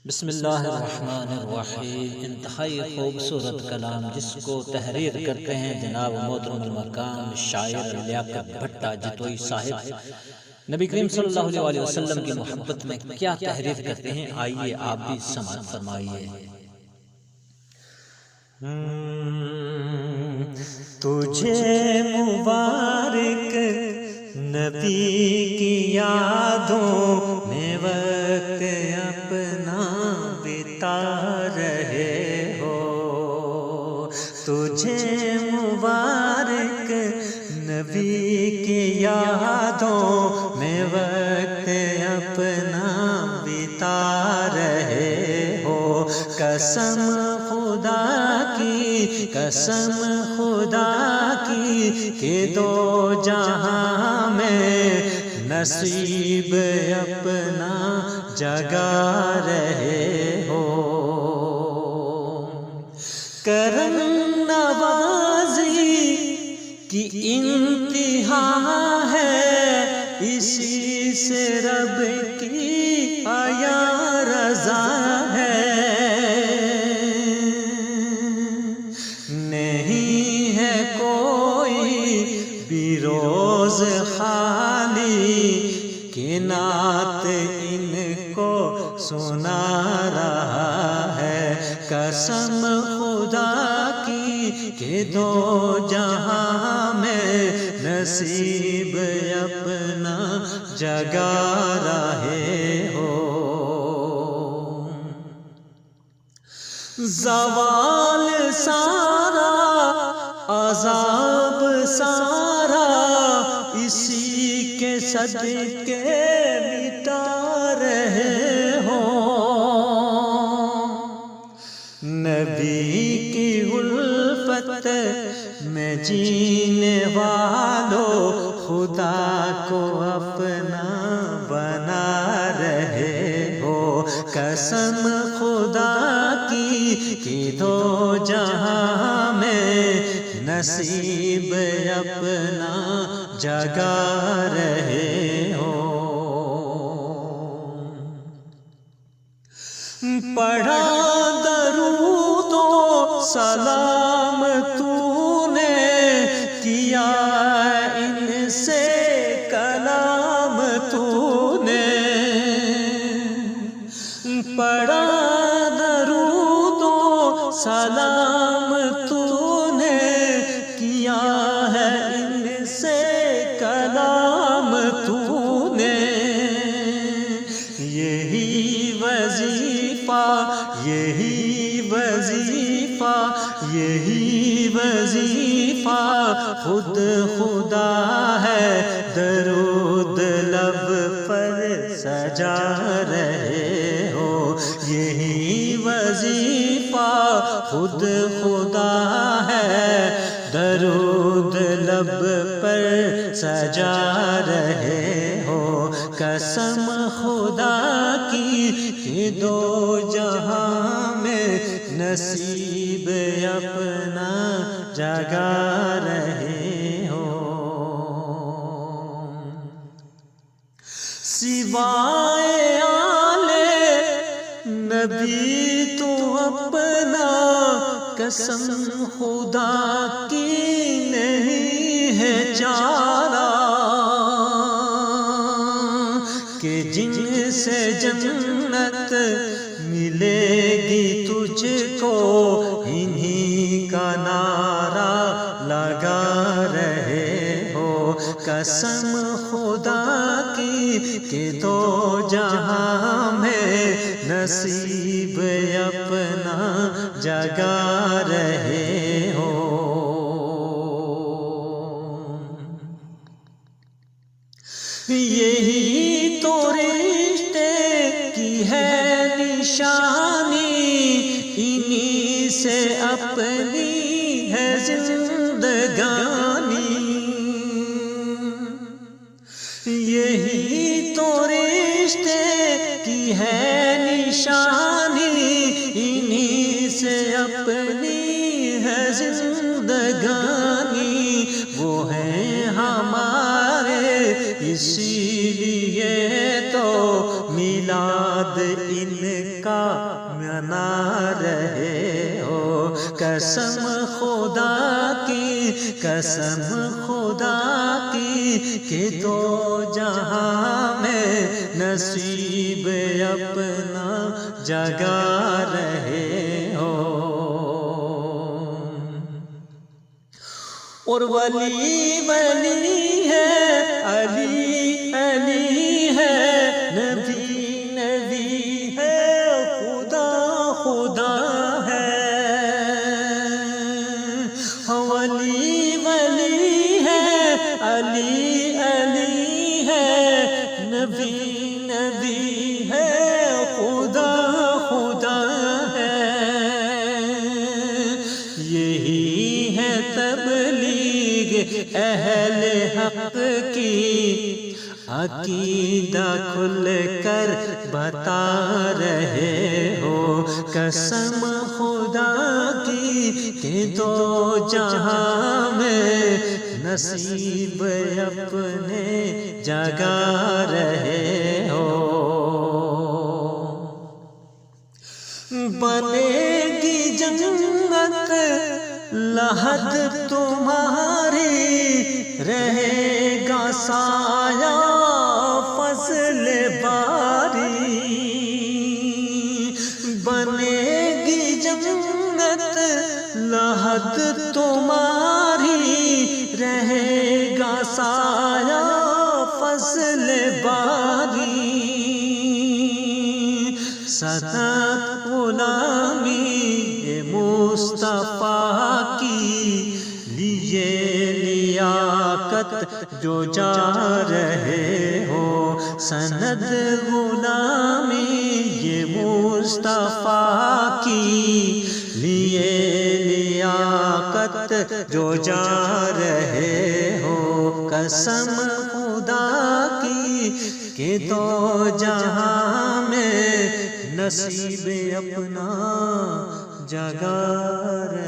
بسم اللہ الرحمن الرحیم۔ انتہائی خوبصورت کلام جس کو تحریر کرتے ہیں جناب محترم المقام شاعر لیاقت بھٹہ جتوئی صاحب، نبی کریم صلی اللہ علیہ وسلم کی محبت میں کیا تحریر کرتے ہیں، آئیے آپ بھی سماعت فرمائیے۔ تجھے مبارک نبی کی یادوں میں وقت اپنا بتا رہے ہو، تجھے مبارک نبی کی یادوں میں وقت اپنا بتا رہے ہو۔ قسم خدا کی، قسم خدا کی کہ دو جہاں میں نصیب اپنا جگا رہے ہو۔ کرم نوازی کی انتہا ہے، اسی سے رب کی آیا رضا ہے۔ نہیں ہے کوئی بھی روز خالی کہ نعت ان کو سنا رہا ہے۔ قسم خدا کی کہ دو جہاں میں نصیب اپنا جگا رہے ہو۔ زوال سارا، عذاب سارا اسی کے صدقے مٹا رہے ہو۔ نبی کی الفت میں جینے والوں خدا کو اپنا بنا رہے ہو۔ قسم خدا کی کہ دو جہاں میں نصیب اپنا جگا رہے ہو۔ پڑھا درود و سلام تو نے، کیا ان سے کلام تو نے۔ پڑھا درود و سلام تو نے، کیا ہے ان سے کلام تو نے۔ یہی وظیفہ، یہی وظیفہ، یہی وظیفہ خود خدا ہے، درود لب پر سجا رہے ہو۔ یہی وظیفہ خود خدا ہے، درود لب پر سجا رہے ہو۔ قسم خدا کی کہ دو جہاں میں نصیب اپنا جگا رہے ہو۔ سوائے آل نبی تو اپنا قسم خدا کی نہیں ہے چارہ، کہ جن سے جنت ملے گی تجھ کو انہی کا نعرہ لگا رہے ہو۔ قسم خدا کی کہ دو جہاں میں نصیب اپنا جگا رہے ہو۔ یہی تو رشتے کی ہے نشانی، انہی سے اپنی ہے زندگانی۔ یہی تو رشتے کی ہے نشانی، انہی سے اپنی ہے زندگانی۔ وہ ہیں ہمارے اسی لیے تو میلاد ان کا منا رہے ہو، قسم خدا کی، قسم خدا کی کہ دو جہاں میں نصیب اپنا جگا رہے ہو۔ اور ولی ولی ہے، علی علی ہے، نبی نبی ہے، خدا خدا ہے۔ ولی ولی ہے، علی علی ہے، نبی نبی ہے، خدا خدا ہے۔ یہی ہے تبلیغ اہل حق کی، عقیدہ کھل کر بتا رہے ہو، قسم خدا کی کہ دو جہاں میں نصیب اپنے جگا رہے ہو۔ بنے گی جنت لحد تمہاری، رہے گا سایہ فضل باری، بنے گی جنت لحد تمہاری، رہے گا سایہ فضل باری۔ صدق غلامی مصطفیٰ کی لیے لیاقت جو جا رہے ہو، سند غلامی یہ مصطفیٰ کی لیے لیاقت جو جا رہے ہو، قسم خدا کی کہ دو جہاں میں نصیب اپنا جگا رہے